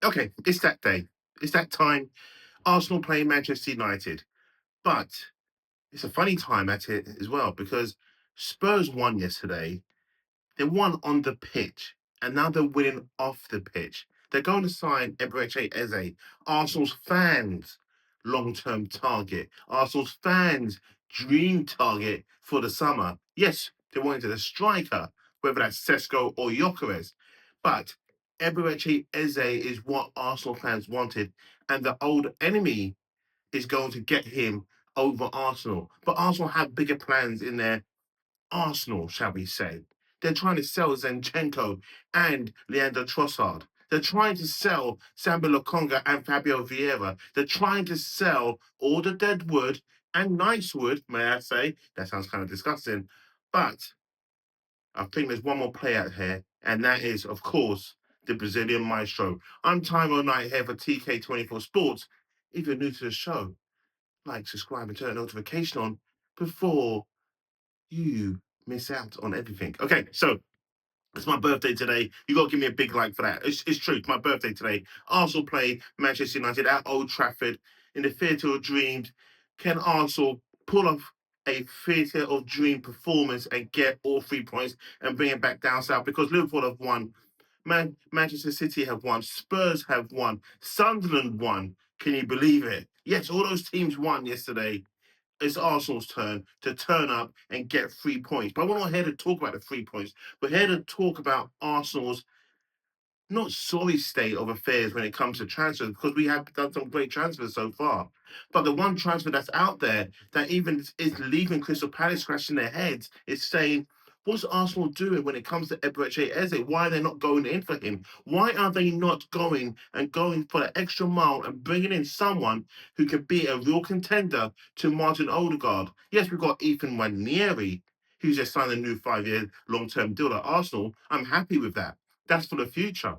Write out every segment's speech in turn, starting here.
Okay, it's that day. It's that time. Arsenal playing Manchester United. But it's a funny time at it as well because Spurs won yesterday. They won on the pitch, and now they're winning off the pitch. They're going to sign Eberechi Eze, Arsenal's fans' long-term target, Arsenal's fans' dream target for the summer. Yes, they wanted a striker, whether that's Sesko or Gyökeres, but Eberechi Eze is what Arsenal fans wanted, and the old enemy is going to get him over Arsenal. But Arsenal have bigger plans in their Arsenal, shall we say. They're trying to sell Zinchenko and Leandro Trossard. They're trying to sell Samba Lokonga and Fabio Vieira. They're trying to sell all the dead wood and nice wood, may I say. That sounds kind of disgusting. But I think there's one more player out here, and that is, of course, the Brazilian maestro. I'm Tyro Knight here for TK24 Sports. If you're new to the show, like, subscribe, and turn the notification on before you miss out on everything. Okay, so it's my birthday today. You got to give me a big like for that. It's true. It's my birthday today. Arsenal play Manchester United at Old Trafford in the Theatre of Dreams. Can Arsenal pull off a Theatre of Dream performance and get all 3 points and bring it back down south? Because Liverpool have won. Manchester City have won. Spurs have won. Sunderland won. Can you believe it? Yes, all those teams won yesterday. It's Arsenal's turn to turn up and get 3 points. But we're not here to talk about the 3 points. We're here to talk about Arsenal's not sorry state of affairs when it comes to transfers, because we have done some great transfers so far. But the one transfer that's out there that even is leaving Crystal Palace scratching their heads is saying, what's Arsenal doing when it comes to Eberechi Eze? Why are they not going in for him? Why are they not going for the extra mile and bringing in someone who can be a real contender to Martin Odegaard? Yes, we've got Ethan Nwaneri, who's just signed a new 5-year long-term deal at Arsenal. I'm happy with that. That's for the future.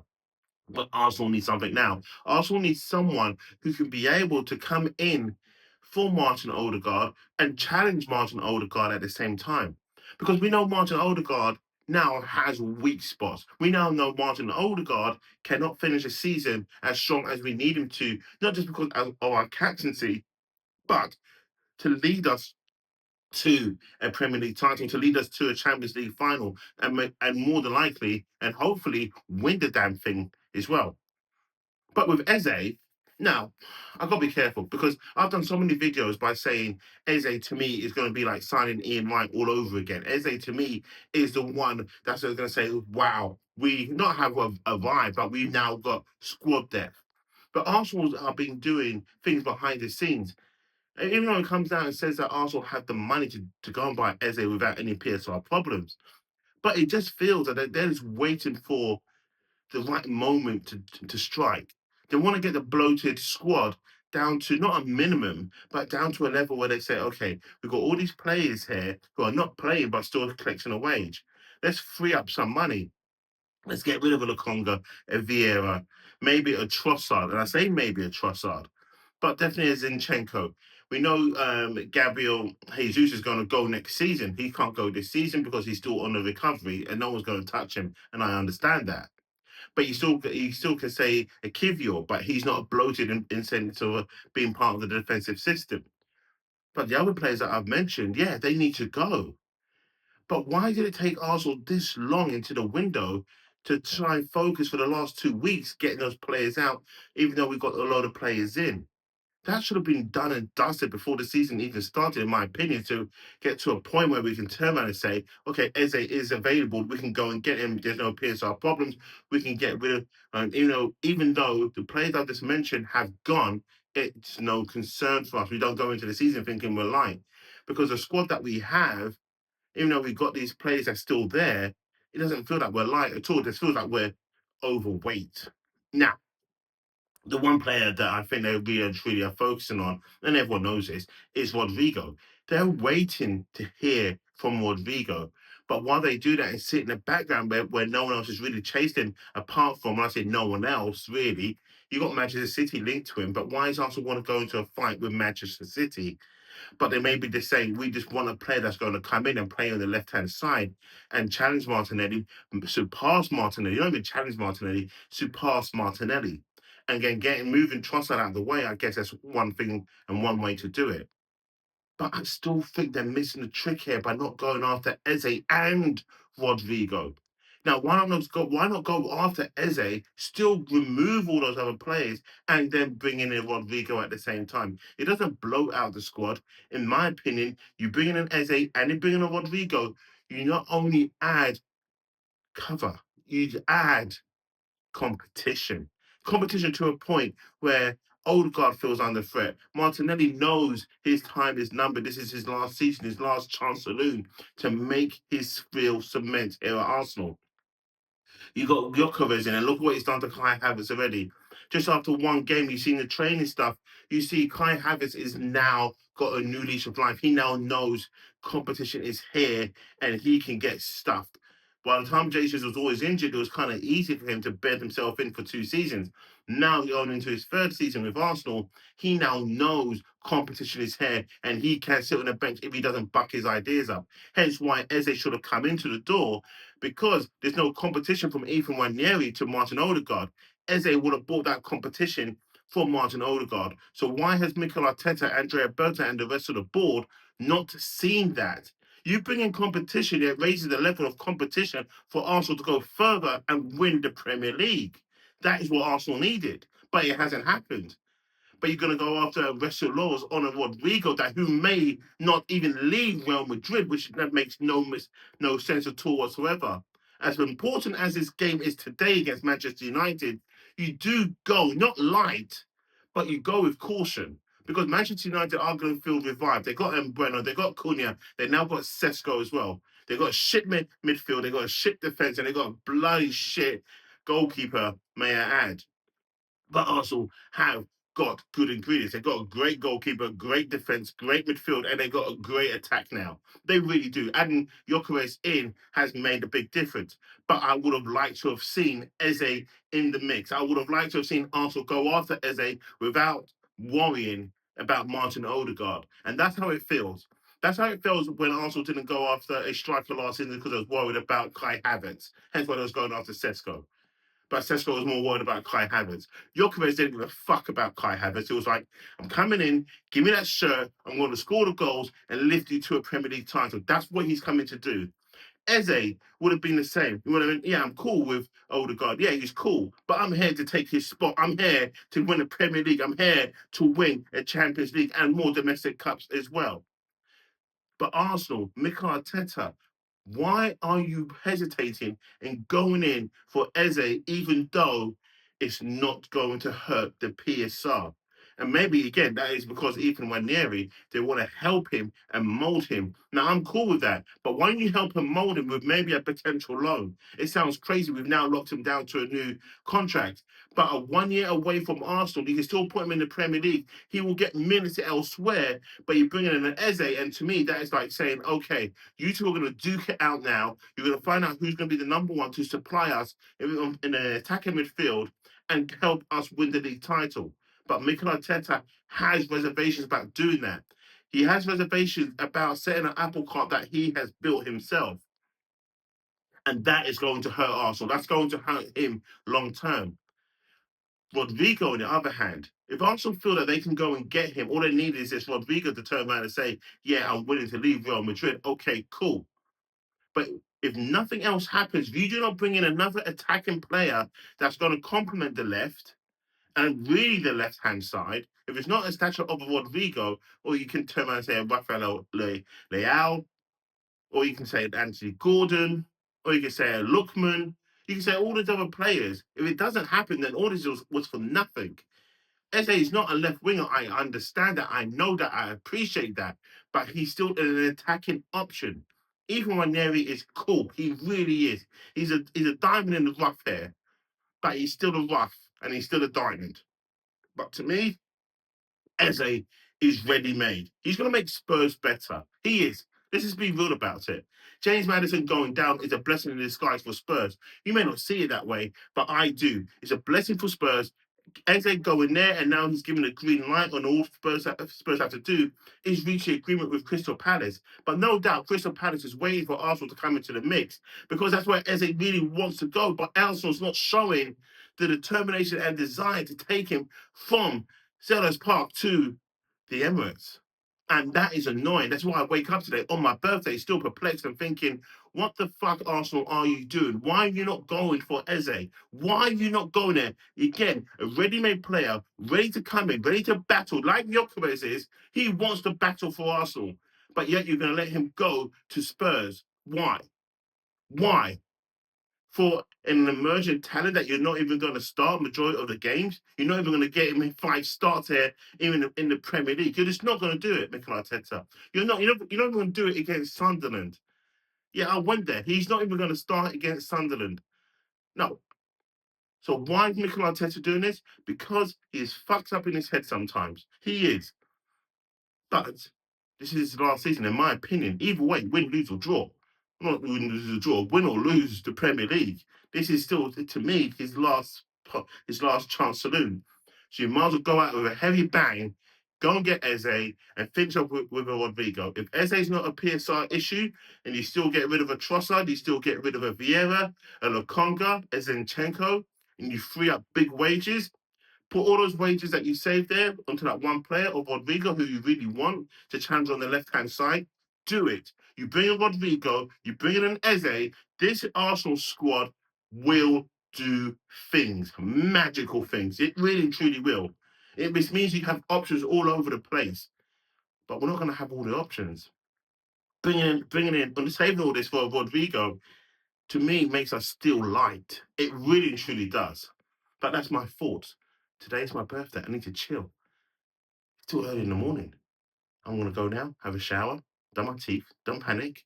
But Arsenal needs something now. Arsenal needs someone who can be able to come in for Martin Odegaard and challenge Martin Odegaard at the same time. Because we know Martin Odegaard now has weak spots. We now know Martin Odegaard cannot finish a season as strong as we need him to, not just because of our captaincy, but to lead us to a Premier League title, to lead us to a Champions League final, and more than likely, and hopefully, win the damn thing as well. But with Eze, now I've got to be careful because I've done so many videos by saying Eze to me is going to be like signing Ian Wright all over again. Eze to me is the one that's going to say, wow, we not have a vibe, but we've now got squad depth. But Arsenal have been doing things behind the scenes. And even though it comes down and says that Arsenal have the money to go and buy Eze without any PSR problems, but it just feels that they're just waiting for the right moment to strike. They want to get the bloated squad down to not a minimum, but down to a level where they say, okay, we've got all these players here who are not playing but still collecting a wage. Let's free up some money. Let's get rid of a Lokonga, a Vieira, maybe a Trossard. And I say maybe a Trossard, but definitely a Zinchenko. We know Gabriel Jesus is going to go next season. He can't go this season because he's still on the recovery and no one's going to touch him. And I understand that. But you still can say a Kivior, but he's not bloated in sense of being part of the defensive system. But the other players that I've mentioned, yeah, they need to go. But why did it take Arsenal this long into the window to try and focus for the last 2 weeks getting those players out, even though we got a lot of players in? That should have been done and dusted before the season even started, in my opinion, to get to a point where we can turn around and say, okay, Eze is available. We can go and get him. There's no PSR problems. We can get rid of, even though the players I just mentioned have gone, it's no concern for us. We don't go into the season thinking we're lying because the squad that we have, even though we've got these players that's still there, it doesn't feel like we're light at all. It just feels like we're overweight. Now, the one player that I think they really and truly are focusing on, and everyone knows this, is Rodrygo. They're waiting to hear from Rodrygo. But while they do that and sit in the background where no one else is really chasing, apart from, when I say no one else, really, you got Manchester City linked to him. But why does Arsenal want to go into a fight with Manchester City? But they may be just saying, we just want a player that's going to come in and play on the left hand side and challenge Martinelli, surpass Martinelli, not even challenge Martinelli, surpass Martinelli. and then moving Trossard out of the way. I guess that's one thing and one way to do it. But I still think they're missing the trick here by not going after Eze and Rodrygo. Now, why not go after Eze, still remove all those other players, and then bring in Rodrygo at the same time? It doesn't blow out the squad. In my opinion, you bring in an Eze and you bring in a Rodrygo, you not only add cover, you add competition. Competition to a point where Odegaard feels under threat. Martinelli knows his time is numbered. This is his last season, his last chance saloon to make his real cement here at Arsenal. You got Gyökeres in, and look what he's done to Kai Havertz already. Just after one game, you've seen the training stuff. You see Kai Havertz is now got a new leash of life. He now knows competition is here and he can get stuffed. By the time Jesus was always injured, it was kind of easy for him to bed himself in for 2 seasons. Now going into his third season with Arsenal, he now knows competition is here and he can sit on the bench if he doesn't buck his ideas up. Hence why Eze should have come into the door, because there's no competition from Ethan Nwaneri to Martin Odegaard. Eze would have brought that competition for Martin Odegaard. So why has Mikel Arteta, Andrea Berta, and the rest of the board not seen that? You bring in competition, it raises the level of competition for Arsenal to go further and win the Premier League. That is what Arsenal needed, but it hasn't happened. But you're going to go after Resolor's on a Rodrygo that who may not even leave Real Madrid, which that makes no sense at all whatsoever. As important as this game is today against Manchester United, you do go not light, but you go with caution. Because Manchester United are going to feel revived. They got Mbeumo, they got Cunha, they now got Sesko as well. They got a shit midfield, they got a shit defense, and they got a bloody shit goalkeeper, may I add. But Arsenal have got good ingredients. They've got a great goalkeeper, great defense, great midfield, and they've got a great attack now. They really do. Adding Gyökeres in has made a big difference. But I would have liked to have seen Eze in the mix. I would have liked to have seen Arsenal go after Eze without worrying about Martin Odegaard. And that's how it feels. That's how it feels when Arsenal didn't go after a striker last season because I was worried about Kai Havertz. Hence why I was going after Sesko. But Sesko was more worried about Kai Havertz. Gyökeres didn't give a fuck about Kai Havertz. It was like, I'm coming in, give me that shirt, I'm going to score the goals and lift you to a Premier League title. That's what he's coming to do. Eze would have been the same. He would have been, yeah, I'm cool with Odegaard. Yeah, he's cool. But I'm here to take his spot. I'm here to win a Premier League. I'm here to win a Champions League and more domestic cups as well. But Arsenal, Mikel Arteta, why are you hesitating and going in for Eze, even though it's not going to hurt the PSR? And maybe again, that is because Ethan Nwaneri, they want to help him and mold him. Now, I'm cool with that, but why don't you help him mold him with maybe a potential loan? It sounds crazy. We've now locked him down to a new contract, but a 1 year away from Arsenal, you can still put him in the Premier League. He will get minutes elsewhere, but you bring in an Eze, and to me, that is like saying, okay, you two are going to duke it out now. You're going to find out who's going to be the number one to supply us in an attacking midfield and help us win the league title. But Mikel Arteta has reservations about doing that. He has reservations about setting an apple cart that he has built himself. And that is going to hurt Arsenal. That's going to hurt him long term. Rodrygo, on the other hand, if Arsenal feel that they can go and get him, all they need is this Rodrygo to turn around and say, yeah, I'm willing to leave Real Madrid. Okay, cool. But if nothing else happens, if you do not bring in another attacking player that's going to complement the left and really the left-hand side, if it's not a stature of a Rodrygo, or you can turn around and say a Rafael Leao, or you can say Anthony Gordon, or you can say a Lookman, you can say all these other players. If it doesn't happen, then all this was for nothing. Eze is not a left winger. I understand that. I know that. I appreciate that. But he's still an attacking option. Even Nwaneri is cool. He really is. He's a diamond in the rough here, but he's still a rough and he's still a diamond. But to me, Eze is ready made. He's going to make Spurs better. He is. Let's just be real about it. James Maddison going down is a blessing in disguise for Spurs. You may not see it that way, but I do. It's a blessing for Spurs. Eze going there, and now he's given a green light on all Spurs have to do is reach an agreement with Crystal Palace. But no doubt, Crystal Palace is waiting for Arsenal to come into the mix because that's where Eze really wants to go. But Arsenal's not showing the determination and desire to take him from Selhurst Park to the Emirates. And that is annoying. That's why I wake up today on my birthday still perplexed and thinking, what the fuck, Arsenal, are you doing? Why are you not going for Eze? Why are you not going there? Again, a ready-made player, ready to come in, ready to battle, like Gyökeres is. He wants to battle for Arsenal. But yet you're going to let him go to Spurs. Why? Why? For an emerging talent that you're not even going to start majority of the games. You're not even going to get him in 5 starts here, even in the Premier League. You're just not going to do it, Mikel Arteta. You're not even going to do it against Sunderland. Yeah, I went there. He's not even going to start against Sunderland. No. So why is Mikel Arteta doing this? Because he is fucked up in his head sometimes. He is. But this is his last season, in my opinion. Either way, win, lose, or draw. Not win, lose, or draw. Win or lose the Premier League. This is still, to me, his last chance saloon. So you might as well go out with a heavy bang, go and get Eze, and finish up with a Rodrygo. If Eze's not a PSR issue, and you still get rid of a Trossard, you still get rid of a Vieira, a Lokonga, a Zinchenko, and you free up big wages, put all those wages that you saved there onto that one player of Rodrygo who you really want to challenge on the left-hand side. Do it. You bring in Rodrygo, you bring in an Eze. This Arsenal squad will do things, magical things. It really, truly will. This means you have options all over the place, but we're not going to have all the options. Bringing in, and saving all this for Rodrygo, to me, makes us still light. It really and truly does. But that's my thoughts. Today's my birthday. I need to chill. It's too early in the morning. I'm going to go now, have a shower, done my teeth, don't panic.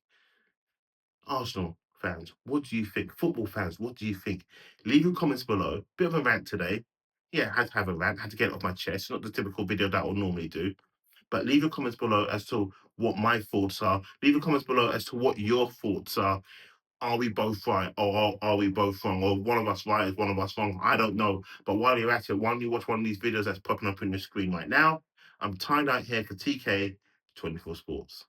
Arsenal fans, what do you think? Football fans, what do you think? Leave your comments below. Bit of a rant today. Yeah, I had to have a rant, had to get it off my chest. Not the typical video that I'll normally do. But leave your comments below as to what my thoughts are. Leave your comments below as to what your thoughts are. Are we both right, or are we both wrong, or one of us right is one of us wrong? I don't know. But while you're at it, why don't you watch one of these videos that's popping up on your screen right now? I'm tied out here for TK 24 Sports.